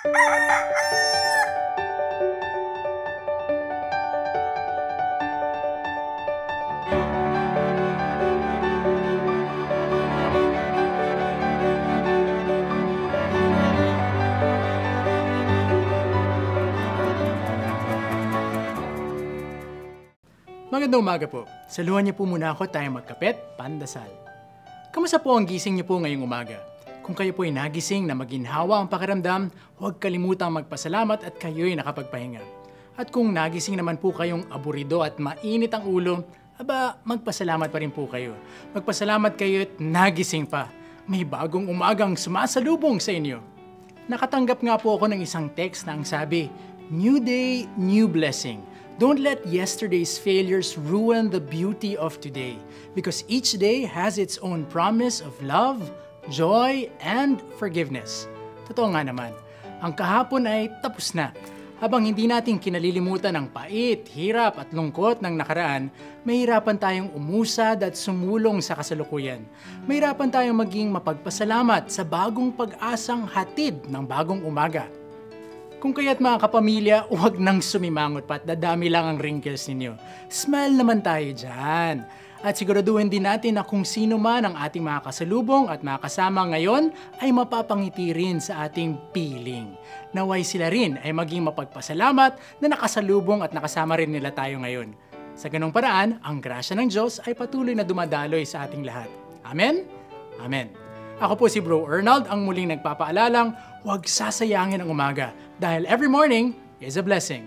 Magandang umaga po. Saluhan niyo po muna ako tayo magkapit, pandasal. Kamusta po ang gising niyo po ngayong umaga? Kung kayo po ay nagising na maginhawa ang pakiramdam, huwag kalimutang magpasalamat at kayo'y nakapagpahinga. At kung nagising naman po kayong aburido at mainit ang ulo, magpasalamat pa rin po kayo. Magpasalamat kayo at nagising pa. May bagong umagang sumasalubong sa inyo. Nakatanggap nga po ako ng isang text na ang sabi, New day, new blessing. Don't let yesterday's failures ruin the beauty of today, because each day has its own promise of love, joy, and forgiveness. Totoo nga naman, ang kahapon ay tapos na. Habang hindi natin kinalilimutan ang pait, hirap at lungkot ng nakaraan, mahirapan tayong umusad at sumulong sa kasalukuyan. Mahirapan tayong maging mapagpasalamat sa bagong pag-asang hatid ng bagong umaga. Kung kaya't mga kapamilya, huwag nang sumimangot pa at dadami lang ang wrinkles ninyo. Smile naman tayo dyan. At siguraduhin din natin na kung sino man ang ating mga kasalubong at mga kasama ngayon ay mapapangiti rin sa ating piling. Naway sila rin ay maging mapagpasalamat na nakasalubong at nakasama rin nila tayo ngayon. Sa ganong paraan, ang grasya ng Diyos ay patuloy na dumadaloy sa ating lahat. Amen? Amen. Ako po si Bro Arnold, ang muling nagpapaalalang, huwag sasayangin ang umaga dahil every morning is a blessing.